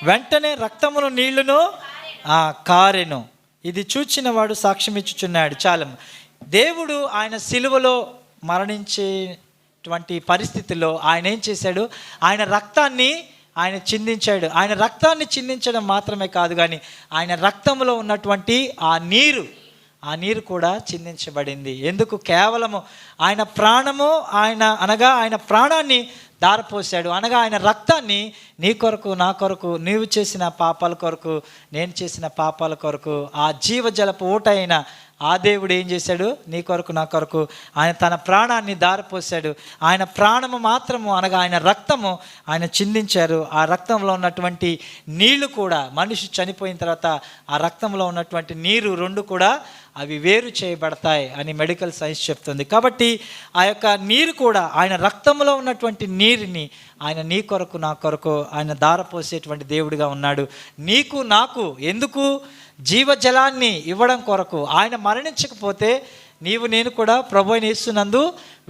వెంటనే రక్తమును నీళ్లును కారెను. ఇది చూచిన వాడు సాక్ష్యం ఇచ్చుచున్నాడు. చాలా దేవుడు ఆయన సిలువలో మరణించేటువంటి పరిస్థితుల్లో ఆయన ఏం చేశాడు? ఆయన రక్తాన్ని ఆయన చిందించాడు. ఆయన రక్తాన్ని చిందించడం మాత్రమే కాదు, కానీ ఆయన రక్తంలో ఉన్నటువంటి ఆ నీరు కూడా చిందించబడింది. ఎందుకు? కేవలము ఆయన ప్రాణము ఆయన ప్రాణాన్ని దారపోసాడు. అనగా ఆయన రక్తాన్ని నీ కొరకు, నా కొరకు, నీవు చేసిన పాపాల కొరకు, నేను చేసిన పాపాల కొరకు, ఆ జీవజలపు ఊట అయిన ఆ దేవుడు ఏం చేశాడు? నీ కొరకు, నా కొరకు ఆయన తన ప్రాణాన్ని దారపోసాడు. ఆయన ప్రాణము మాత్రము అనగా ఆయన రక్తము ఆయన చిందించారు. ఆ రక్తంలో ఉన్నటువంటి నీళ్లు కూడా, మనిషి చనిపోయిన తర్వాత ఆ రక్తంలో ఉన్నటువంటి నీరు రెండు కూడా అవి వేరు చేయబడతాయి అని మెడికల్ సైన్స్ చెప్తుంది. కాబట్టి ఆ యొక్క నీరు కూడా, ఆయన రక్తంలో ఉన్నటువంటి నీరుని ఆయన నీ కొరకు, నా కొరకు ఆయన దారపోసేటువంటి దేవుడిగా ఉన్నాడు. నీకు, నాకు ఎందుకు? జీవజలాన్ని ఇవ్వడం కొరకు. ఆయన మరణించకపోతే నీవు, నేను కూడా ప్రభు అయిన యేసునందు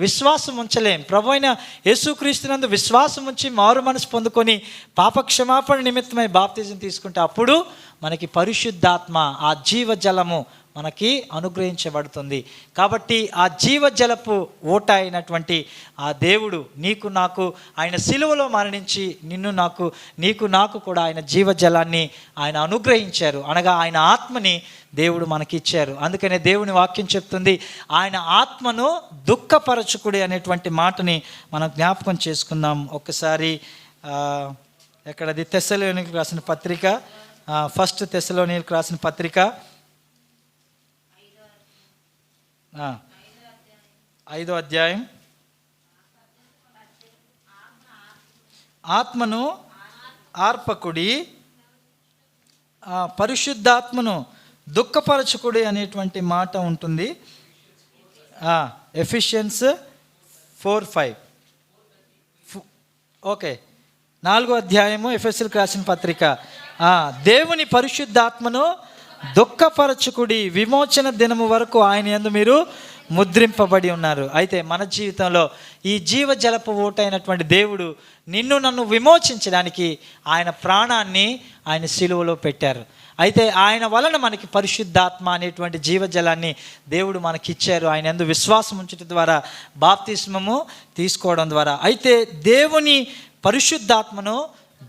విశ్వాసం ఉంచలేం. ప్రభు అయిన యేసుక్రీస్తునందు విశ్వాసం ఉంచి మారు మనసు పొందుకొని పాపక్షమాపణ నిమిత్తమై బాప్తిజం తీసుకుంటే అప్పుడు మనకి పరిశుద్ధాత్మ, ఆ జీవజలము మనకి అనుగ్రహించబడుతుంది. కాబట్టి ఆ జీవజలపు ఊట అయినటువంటి ఆ దేవుడు నీకు, నాకు ఆయన సిలువలో మరణించి నీకు నాకు కూడా ఆయన జీవజలాన్ని ఆయన అనుగ్రహించారు. అనగా ఆయన ఆత్మని దేవుడు మనకిచ్చారు. అందుకనే దేవుని వాక్యం చెప్తుంది, ఆయన ఆత్మను దుఃఖపరచుకుడి అనేటువంటి మాటని మనం జ్ఞాపకం చేసుకుందాం. ఒక్కసారి ఎక్కడది? తెస్సలోనికీయులకు రాసిన పత్రిక, ఫస్ట్ తెస్సలోనికీయులకు రాసిన పత్రిక 5వ అధ్యాయం. ఆత్మను ఆర్పకుడి, పరిశుద్ధాత్మను దుఃఖపరచుకుడి అనేటువంటి మాట ఉంటుంది. ఎఫిషియన్స్ 4:5. ఓకే, 4వ అధ్యాయము ఎఫెసీయులకు రాసిన పత్రిక. దేవుని పరిశుద్ధాత్మను దుఃఖపరచుకుడి, విమోచన దినము వరకు ఆయన యందు మీరు ముద్రింపబడి ఉన్నారు. అయితే మన జీవితంలో ఈ జీవజలపు ఊటైనటువంటి దేవుడు నిన్ను నన్ను విమోచించడానికి ఆయన ప్రాణాన్ని ఆయన సిలువలో పెట్టారు. అయితే ఆయన వలన మనకి పరిశుద్ధాత్మ అనేటువంటి జీవజలాన్ని దేవుడు మనకిచ్చారు. ఆయన యందు విశ్వాసం ఉంచడం ద్వారా, బాప్తిస్మము తీసుకోవడం ద్వారా. అయితే దేవుని పరిశుద్ధాత్మను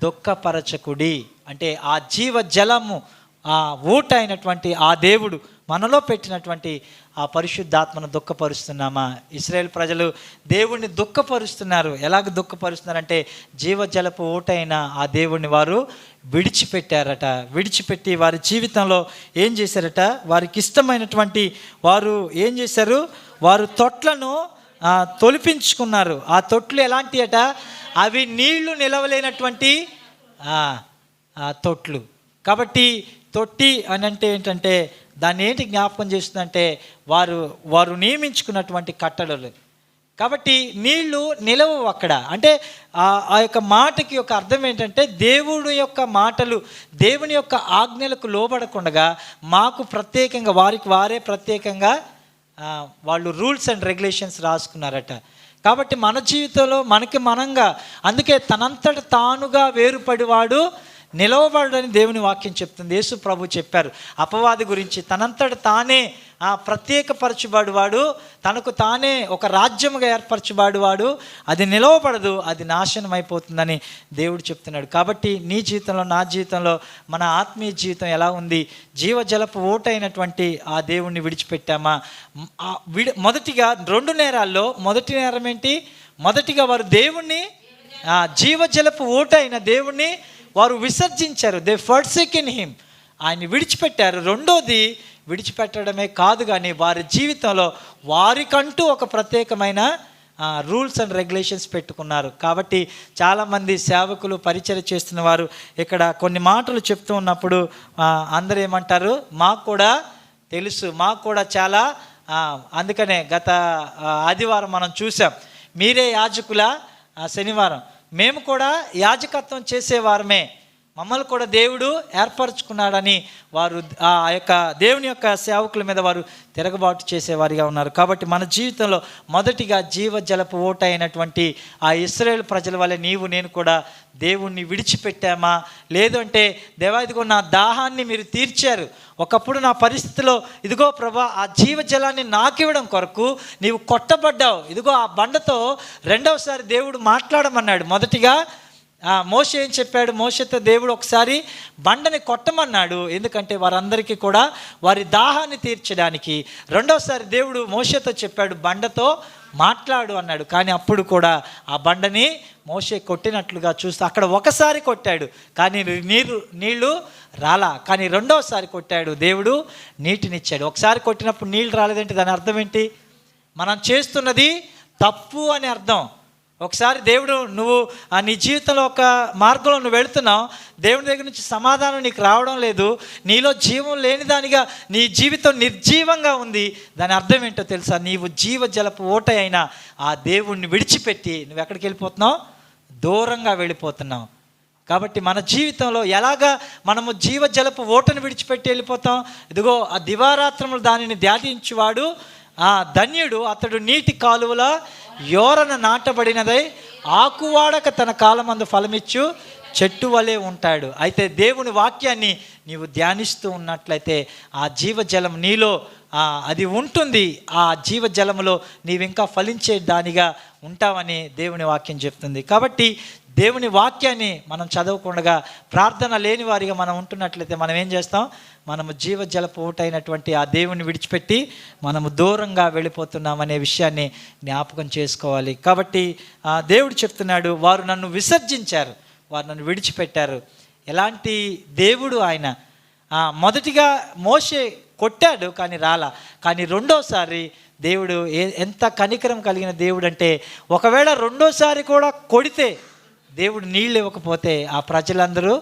దుఃఖపరచకుడి అంటే ఆ జీవజలము, ఆ ఊట అయినటువంటి ఆ దేవుడు మనలో పెట్టినటువంటి ఆ పరిశుద్ధాత్మను దుఃఖపరుస్తున్నామా? ఇశ్రాయేల్ ప్రజలు దేవుణ్ణి దుఃఖపరుస్తున్నారు. ఎలాగ దుఃఖపరుస్తున్నారంటే జీవజలపు ఊట అయిన ఆ దేవుణ్ణి వారు విడిచిపెట్టారట. విడిచిపెట్టి వారి జీవితంలో ఏం చేశారట? వారికి ఇష్టమైనటువంటి వారు ఏం చేశారు? వారు తొట్లను తొలిపించుకున్నారు. ఆ తొట్లు ఎలాంటి అట? అవి నీళ్లు నిలవలేనటువంటి తొట్లు. కాబట్టి తొట్టి అని అంటే ఏంటంటే దాన్ని ఏంటి జ్ఞాపకం చేస్తుందంటే వారు నియమించుకున్నటువంటి కట్టడలు. కాబట్టి నీళ్లు నిలవవు అక్కడ. అంటే ఆ యొక్క మాటకి ఒక అర్థం ఏంటంటే దేవుడి యొక్క మాటలు, దేవుని యొక్క ఆజ్ఞలకు లోబడకుండా మాకు ప్రత్యేకంగా, వారే ప్రత్యేకంగా వాళ్ళు రూల్స్ అండ్ రెగ్యులేషన్స్ రాసుకున్నారట. కాబట్టి మన జీవితంలో మనకి మనంగా, అందుకే తనంతట తానుగా వేరుపడివాడు నిలవబడని దేవుని వాక్యం చెప్తుంది. యేసు ప్రభు చెప్పారు అపవాది గురించి, తనంతట తానే ప్రత్యేకపరచుబడివాడు, తనకు తానే ఒక రాజ్యముగా ఏర్పరచుబడివాడు, అది నిలవబడదు, అది నాశనం అయిపోతుందని దేవుడు చెప్తున్నాడు. కాబట్టి నీ జీవితంలో, నా జీవితంలో, మన ఆత్మీయ జీవితం ఎలా ఉంది? జీవజలపు ఓటైనటువంటి ఆ దేవుణ్ణి విడిచిపెట్టామా? మొదటిగా 2 నేరాల్లో మొదటి నేరం ఏంటి? మొదటిగా వారు దేవుణ్ణి, జీవజలపు ఓటైన దేవుణ్ణి వారు విసర్జించారు. దే ఫర్సేకెన్ హిమ్, ఆయన్ని విడిచిపెట్టారు. రెండోది, విడిచిపెట్టడమే కాదు కానీ వారి జీవితంలో వారికంటూ ఒక ప్రత్యేకమైన రూల్స్ అండ్ రెగ్యులేషన్స్ పెట్టుకున్నారు. కాబట్టి చాలామంది సేవకులు, పరిచర్య చేస్తున్న వారు ఇక్కడ కొన్ని మాటలు చెప్తూ ఉన్నప్పుడు అందరూ ఏమంటారు? మాకు కూడా తెలుసు, మాకు కూడా చాలా, అందుకనే గత ఆదివారం మనం చూసాం, మీరే యాజకుల, శనివారం మేము కూడా యాజకత్వం చేసేవారమే, మమ్మల్ని కూడా దేవుడు ఏర్పరచుకున్నాడని వారు ఆ యొక్క దేవుని యొక్క సేవకుల మీద వారు తిరగబాటు చేసేవారిగా ఉన్నారు. కాబట్టి మన జీవితంలో మొదటిగా జీవజలపు ఓట అయినటువంటి ఆ ఇశ్రాయేల్ ప్రజల వల్ల నీవు నేను కూడా దేవుణ్ణి విడిచిపెట్టామా? లేదు అంటే దేవా ఇదిగో నా దాహాన్ని మీరు తీర్చారు, ఒకప్పుడు నా పరిస్థితిలో ఇదిగో ప్రభా ఆ జీవజలాన్ని నాకివ్వడం కొరకు నీవు కొట్టబడ్డావు, ఇదిగో ఆ బండతో రెండవసారి దేవుడు మాట్లాడమన్నాడు. మొదటిగా మోషే ఏం చెప్పాడు? మోషేతో దేవుడు ఒకసారి బండని కొట్టమన్నాడు, ఎందుకంటే వారందరికీ కూడా వారి దాహాన్ని తీర్చడానికి. రెండోసారి దేవుడు మోషేతో చెప్పాడు బండతో మాట్లాడు అన్నాడు. కానీ అప్పుడు కూడా ఆ బండని మోషే కొట్టినట్లుగా చూస్తే అక్కడ ఒకసారి కొట్టాడు కానీ నీళ్లు రాలా, కానీ రెండోసారి కొట్టాడు, దేవుడు నీటినిచ్చాడు. ఒకసారి కొట్టినప్పుడు నీళ్ళు రాలేదంటే దాని అర్థం ఏంటి? మనం చేస్తున్నది తప్పు అని అర్థం. ఒకసారి దేవుడు నువ్వు నీ జీవితంలో ఒక మార్గంలో నువ్వు వెళుతున్నావు, దేవుని దగ్గర నుంచి సమాధానం నీకు రావడం లేదు, నీలో జీవం లేని దానిగా నీ జీవితం నిర్జీవంగా ఉంది. దాని అర్థం ఏంటో తెలుసా? నీవు జీవజలపు ఓట అయినా ఆ దేవుణ్ణి విడిచిపెట్టి నువ్వు ఎక్కడికి వెళ్ళిపోతున్నావు? దూరంగా వెళ్ళిపోతున్నావు. కాబట్టి మన జీవితంలో ఎలాగా మనము జీవజలపు ఓటను విడిచిపెట్టి వెళ్ళిపోతాం? ఇదిగో ఆ దివారాత్రములు దానిని ధ్యానించువాడు ధన్యుడు, అతడు నీటి కాలువల యోరన నాటబడినదై ఆకువాడక తన కాలమందు ఫలమిచ్చు చెట్టు వలె ఉంటాడు. అయితే దేవుని వాక్యాన్ని నీవు ధ్యానిస్తూ ఉన్నట్లయితే ఆ జీవజలం నీలో అది ఉంటుంది. ఆ జీవజలములో నీవు ఇంకా ఫలించే దానిగా ఉంటావని దేవుని వాక్యం చెప్తుంది. కాబట్టి దేవుని వాక్యాన్ని మనం చదవకుండా ప్రార్థన లేని వారిగా మనం ఉంటున్నట్లయితే మనం ఏం చేస్తాం? మనము జీవజలపు ఊటైనటువంటి ఆ దేవుని విడిచిపెట్టి మనము దూరంగా వెళ్ళిపోతున్నామనే విషయాన్ని జ్ఞాపకం చేసుకోవాలి. కాబట్టి దేవుడు చెప్తున్నాడు, వారు నన్ను విసర్జించారు, వారు నన్ను విడిచిపెట్టారు. ఎలాంటి దేవుడు ఆయన? మొదటిగా మోషే కొట్టాడు కానీ రాలా, కానీ రెండోసారి దేవుడు ఎంత కనికరం కలిగిన దేవుడు అంటే, ఒకవేళ రెండోసారి కూడా కొడితే దేవుడు నీళ్ళు ఇవ్వకపోతే ఆ ప్రజలందరూ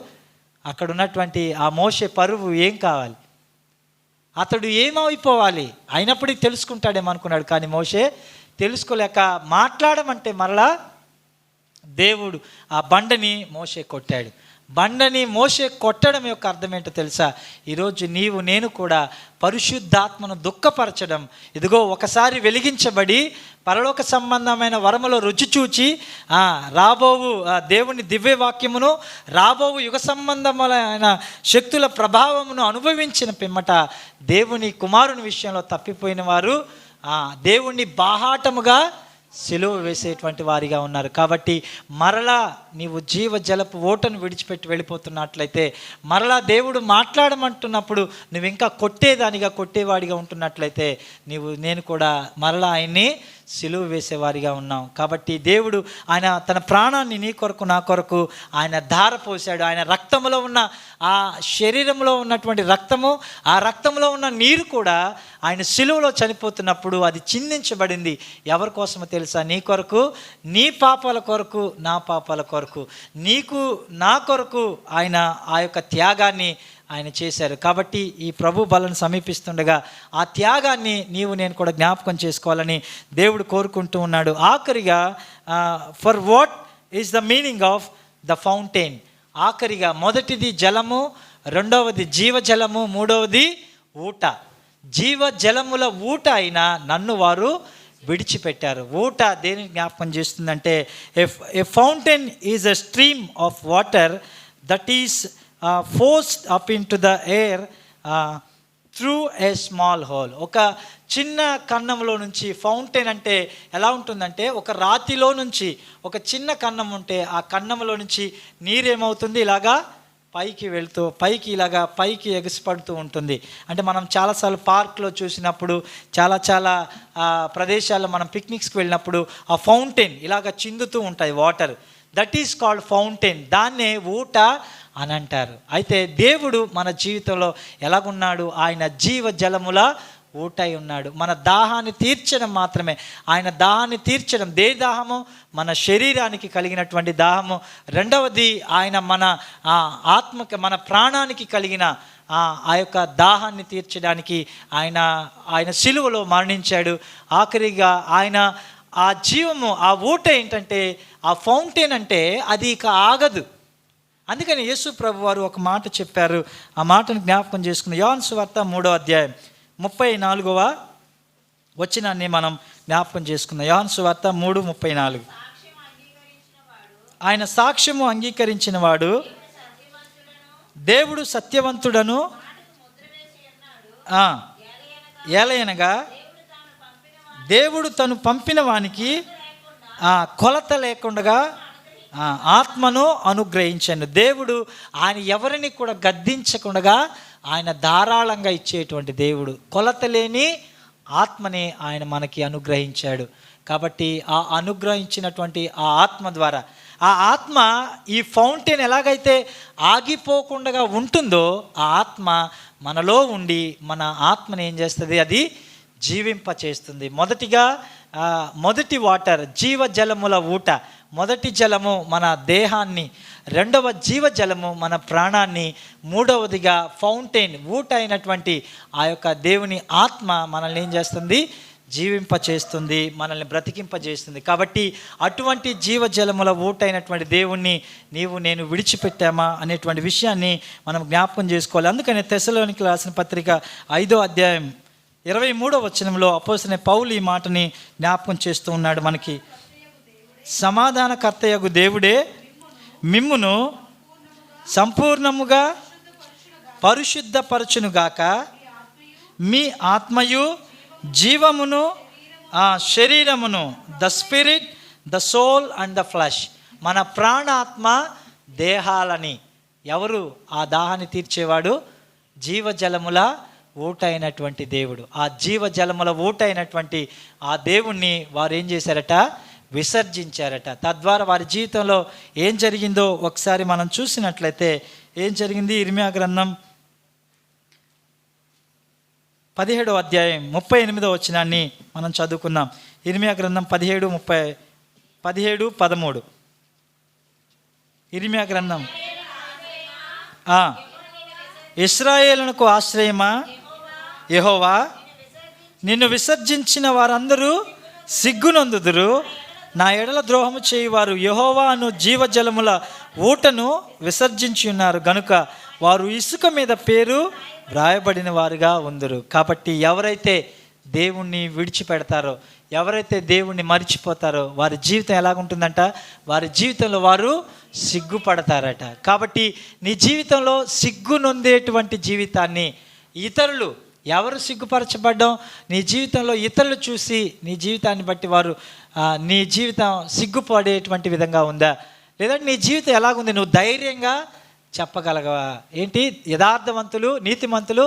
అక్కడ ఉన్నటువంటి ఆ మోషే పరువు ఏం కావాలి? అతడు ఏమైపోవాలి? అయినప్పటికీ తెలుసుకుంటాడేమో అనుకున్నాడు, కానీ మోషే తెలుసుకోలేక మాట్లాడమంటే మరలా దేవుడు ఆ బండని మోషే కొట్టాడు. బండని మోషే కొట్టడం యొక్క అర్థం ఏంటో తెలుసా? ఈరోజు నీవు నేను కూడా పరిశుద్ధాత్మను దుఃఖపరచడం. ఇదిగో ఒకసారి వెలిగించబడి పరలోక సంబంధమైన వరములో రుచి చూచి రాబోవు దేవుని దివ్య వాక్యమును రాబోవు యుగ సంబంధమైన శక్తుల ప్రభావమును అనుభవించిన పిమ్మట దేవుని కుమారుని విషయంలో తప్పిపోయిన వారు దేవుణ్ణి బాహాటముగా సిలువ వేసేటువంటి వారిగా ఉన్నారు. కాబట్టి మరలా నీవు జీవజలపు ఓటను విడిచిపెట్టి వెళ్ళిపోతున్నట్లయితే, మరలా దేవుడు మాట్లాడమంటున్నప్పుడు నువ్వు ఇంకా కొట్టేవాడిగా ఉంటున్నట్లయితే నేను కూడా మరలా ఆయన్ని సిలువ వేసేవారిగా ఉన్నాం. కాబట్టి దేవుడు ఆయన తన ప్రాణాన్ని నీ కొరకు నా కొరకు ఆయన ధారపోసాడు. ఆయన రక్తంలో ఉన్న ఆ శరీరంలో ఉన్నటువంటి రక్తము, ఆ రక్తంలో ఉన్న నీరు కూడా ఆయన సిలువలో చనిపోతున్నప్పుడు అది చిందించబడింది. ఎవరి కోసమో తెలుసా? నీ కొరకు, నీ పాపాల కొరకు, నా పాపాల కొరకు, నీకు నా కొరకు ఆయన ఆ యొక్క త్యాగాన్ని ఆయన చేశారు. కాబట్టి ఈ ప్రభు బలను సమీపిస్తుండగా ఆ త్యాగాన్ని నేను కూడా జ్ఞాపకం చేసుకోవాలని దేవుడు కోరుకుంటూ ఉన్నాడు. ఆఖరిగా for what is the meaning of the fountain? ఆఖరిగా మొదటిది జలము, రెండవది జీవజలము, మూడవది ఊట. జీవజలముల ఊట అయిన నన్ను వారు విడిచిపెట్టారు. ఊట దేని జ్ఞాపకం చేస్తుందంటే, a fountain is a stream of water that is forced up into the air through a small hole. ఒక చిన్న కన్నంలో నుంచి, ఫౌంటైన్ అంటే ఎలా ఉంటుందంటే, ఒక రాతిలో నుంచి ఒక చిన్న కన్నం ఉంటే ఆ కన్నంలో నుంచి నీరేమవుతుంది? ఇలాగా పైకి ఎగసిపడుతూ ఉంటుంది. అంటే మనం చాలాసార్లు పార్క్లో చూసినప్పుడు, చాలా ప్రదేశాల్లో మనం పిక్నిక్స్కి వెళ్ళినప్పుడు ఆ ఫౌంటైన్ ఇలాగ చిందుతూ ఉంటాయి water. That is called fountain. దాన్నే ఊట అని అంటారు. అయితే దేవుడు మన జీవితంలో ఎలాగున్నాడు? ఆయన జీవజలముల ఊటై ఉన్నాడు. మన దాహాన్ని తీర్చడం మాత్రమే. ఆయన దాహాన్ని తీర్చడం, దే దాహము? మన శరీరానికి కలిగినటువంటి దాహము. రెండవది ఆయన మన ఆత్మకి, మన ప్రాణానికి కలిగిన ఆ యొక్క దాహాన్ని తీర్చడానికి ఆయన సిలువలో మరణించాడు. ఆఖరిగా ఆయన ఆ జీవము, ఆ ఊట ఏంటంటే, ఆ ఫౌంటైన్ అంటే అది ఇక ఆగదు. అందుకని యేసు ప్రభు వారు ఒక మాట చెప్పారు. ఆ మాటను జ్ఞాపకం చేసుకున్న యోహాను సువార్త 3వ అధ్యాయం 34వ వచనాన్ని మనం జ్ఞాపకం చేసుకుందాం. యోహాను సువార్త 3:34. ఆయన సాక్ష్యము అంగీకరించిన వాడు దేవుడు సత్యవంతుడను, ఏలయనగా దేవుడు తను పంపిన వానికి కొలత లేకుండా ఆత్మను అనుగ్రహించాను. దేవుడు ఆయన ఎవరిని కూడా గద్దించకుండా ఆయన ధారాళంగా ఇచ్చేటువంటి దేవుడు. కొలత లేని ఆత్మని ఆయన మనకి అనుగ్రహించాడు. కాబట్టి ఆ అనుగ్రహించినటువంటి ఆ ఆత్మ ద్వారా, ఆ ఆత్మ ఈ ఫౌంటైన్ ఎలాగైతే ఆగిపోకుండా ఉంటుందో ఆ ఆత్మ మనలో ఉండి మన ఆత్మని ఏం చేస్తుంది, అది జీవింపచేస్తుంది. మొదటి వాటర్, జీవజలముల ఊట. మొదటి జలము మన దేహాన్ని, రెండవ జీవజలము మన ప్రాణాన్ని, మూడవదిగా ఫౌంటైన్ ఊట అయినటువంటి ఆ యొక్క దేవుని ఆత్మ మనల్ని ఏం చేస్తుంది, జీవింపచేస్తుంది, మనల్ని బ్రతికింపజేస్తుంది. కాబట్టి అటువంటి జీవజలముల ఊట అయినటువంటి దేవుణ్ణి నీవు నేను విడిచిపెట్టామా అనేటువంటి విషయాన్ని మనం జ్ఞాపకం చేసుకోవాలి. అందుకని తెస్సలోనికీయులకు రాసిన పత్రిక 5వ అధ్యాయం 23వ వచనంలో అపోస్తలుడైన పౌలు ఈ మాటని జ్ఞాపకం చేస్తూ ఉన్నాడు మనకి. సమాధానకర్తయగు దేవుడే మిమ్మును సంపూర్ణముగా పరిశుద్ధపరచునుగాక, మీ ఆత్మయు జీవమును శరీరమును, the spirit, the soul and the flesh. మన ప్రాణాత్మ దేహాలని ఎవరు ఆ దాహాన్ని తీర్చేవాడు? జీవజలముల ఊట అయినటువంటి దేవుడు. ఆ జీవజలముల ఊట అయినటువంటి ఆ దేవుణ్ణి వారు ఏం చేశారట, విసర్జించారట. తద్వారా వారి జీవితంలో ఏం జరిగిందో ఒకసారి మనం చూసినట్లయితే ఏం జరిగింది? ఇర్మియా గ్రంథం 17వ అధ్యాయం 38వ వచనాన్ని మనం చదువుకుందాం. ఇర్మియా గ్రంథం 17:13. ఇర్మియా గ్రంథం. ఇశ్రాయేలునకు ఆశ్రయమా యెహోవా, నిన్ను విసర్జించిన వారందరూ సిగ్గునందుదురు. నా ఎడల ద్రోహము చేయువారు యెహోవా అను జీవజలముల ఊటను విసర్జించి ఉన్నారు గనుక వారు ఇసుక మీద పేరు వ్రాయబడిన వారుగా ఉందరు. కాబట్టి ఎవరైతే దేవుణ్ణి విడిచిపెడతారో, ఎవరైతే దేవుణ్ణి మరిచిపోతారో వారి జీవితం ఎలాగుంటుందంట, వారి జీవితంలో వారు సిగ్గుపడతారట. కాబట్టి నీ జీవితంలో సిగ్గు నొందేటువంటి జీవితాన్ని ఇతరులు ఎవరు సిగ్గుపరచబడ్డం, నీ జీవితంలో ఇతరులు చూసి నీ జీవితాన్ని బట్టి వారు నీ జీవితం సిగ్గుపడేటువంటి విధంగా ఉందా, లేదంటే నీ జీవితం ఎలాగుంది, నువ్వు ధైర్యంగా చెప్పగలగవా? ఏంటి, యథార్థవంతులు నీతిమంతులు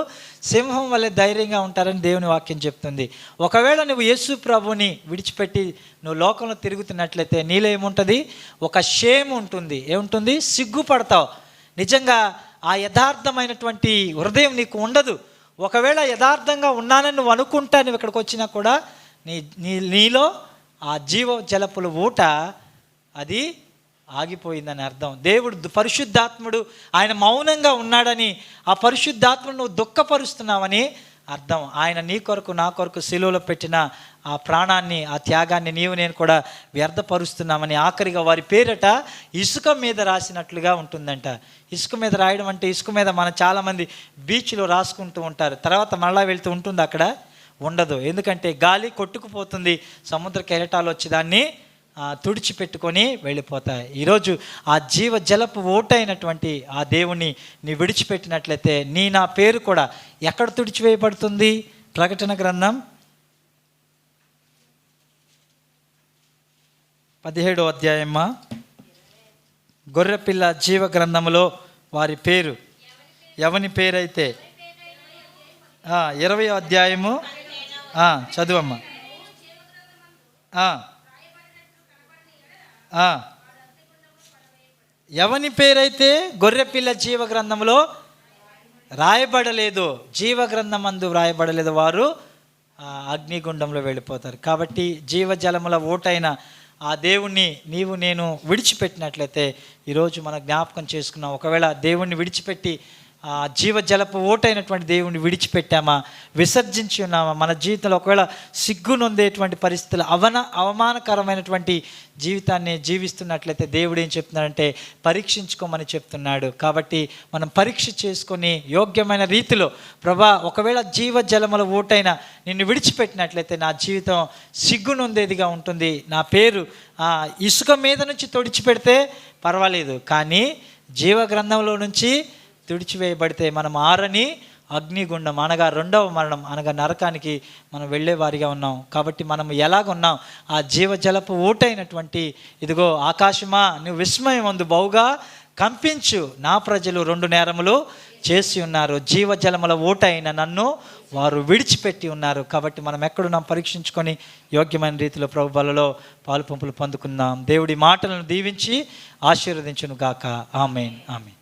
సింహం వల్లే ధైర్యంగా ఉంటారని దేవుని వాక్యం చెప్తుంది. ఒకవేళ నువ్వు యేసు ప్రభుని విడిచిపెట్టి నువ్వు లోకంలో తిరుగుతున్నట్లయితే నీలో ఏముంటుంది, ఒక షేమ్ ఉంటుంది. ఏముంటుంది? సిగ్గుపడతావు. నిజంగా ఆ యథార్థమైనటువంటి హృదయం నీకు ఉండదు. ఒకవేళ యథార్థంగా ఉన్నానని నువ్వు అనుకుంటా నువ్వు ఇక్కడికి వచ్చినా కూడా నీలో ఆ జీవ జలపుల ఊట అది ఆగిపోయిందని అర్థం. దేవుడు పరిశుద్ధాత్ముడు, ఆయన మౌనంగా ఉన్నాడని, ఆ పరిశుద్ధాత్ముడు నువ్వు దుఃఖపరుస్తున్నావని అర్థం. ఆయన నీ కొరకు నా కొరకు సిలువలో పెట్టిన ఆ ప్రాణాన్ని, ఆ త్యాగాన్ని నీవు నేను కూడా వ్యర్థపరుస్తున్నామని ఆఖరిగా వారి పేరట ఇసుక మీద రాసినట్లుగా ఉంటుందంట. ఇసుక మీద రాయడం అంటే, ఇసుక మీద మన చాలామంది బీచ్లో రాసుకుంటూ ఉంటారు, తర్వాత మళ్ళా వెళ్తూ ఉంటుంది, అక్కడ ఉండదు. ఎందుకంటే గాలి కొట్టుకుపోతుంది, సముద్ర కెరటాలు వచ్చి దాన్ని తుడిచిపెట్టుకొని వెళ్ళిపోతాయి. ఈరోజు ఆ జీవ జలపు ఓటైనటువంటి ఆ దేవుణ్ణి నీ విడిచిపెట్టినట్లయితే నా పేరు కూడా ఎక్కడ తుడిచివేయబడుతుంది? ప్రకటన గ్రంథం 17వ అధ్యాయమా, గొర్రెపిల్ల జీవ గ్రంథములో వారి పేరు ఎవని పేరైతే 20వ అధ్యాయము చదువమ్మా. ఎవని పేరైతే గొర్రెపిల్ల జీవ గ్రంథంలో రాయబడలేదు, జీవ గ్రంథం అందు రాయబడలేదు, వారు అగ్నిగుండంలో వెళ్ళిపోతారు. కాబట్టి జీవజలముల ఓటైన ఆ దేవుణ్ణి నీవు నేను విడిచిపెట్టినట్లయితే ఈరోజు మనం జ్ఞాపకం చేసుకున్నాం. ఒకవేళ దేవుణ్ణి విడిచిపెట్టి జీవజలపు ఓటైనటువంటి దేవుణ్ణి విడిచిపెట్టామా, విసర్జించి ఉన్నామా? మన జీవితంలో ఒకవేళ సిగ్గు నొందేటువంటి పరిస్థితులు, అవమానకరమైనటువంటి జీవితాన్ని జీవిస్తున్నట్లయితే దేవుడు ఏం చెప్తున్నాడంటే పరీక్షించుకోమని చెప్తున్నాడు. కాబట్టి మనం పరీక్ష చేసుకొని యోగ్యమైన రీతిలో, ప్రభా ఒకవేళ జీవజలముల ఓటైన నిన్ను విడిచిపెట్టినట్లయితే నా జీవితం సిగ్గు నొందేదిగా ఉంటుంది, నా పేరు ఇసుక మీద నుంచి తుడిచిపెడితే పర్వాలేదు, కానీ జీవ గ్రంథంలో నుంచి తుడిచివేయబడితే మనం ఆరని అగ్నిగుండం అనగా రెండవ మరణం అనగా నరకానికి మనం వెళ్ళే వారిగా ఉన్నాం. కాబట్టి మనం ఎలాగున్నాం? ఆ జీవజలపు ఊటైనటువంటి ఇదిగో ఆకాశమా నువ్వు విస్మయం అందు బహుగా కంపించు, నా ప్రజలు 2 నేరములు చేసి ఉన్నారు, జీవజలముల ఊట అయిన నన్ను వారు విడిచిపెట్టి ఉన్నారు. కాబట్టి మనం ఎక్కడున్నాం పరీక్షించుకొని యోగ్యమైన రీతిలో ప్రభు బలలో పాలు పంపులు పొందుకుందాం. దేవుడి మాటలను దీవించి ఆశీర్వదించును గాక. ఆమేన్, ఆమేన్.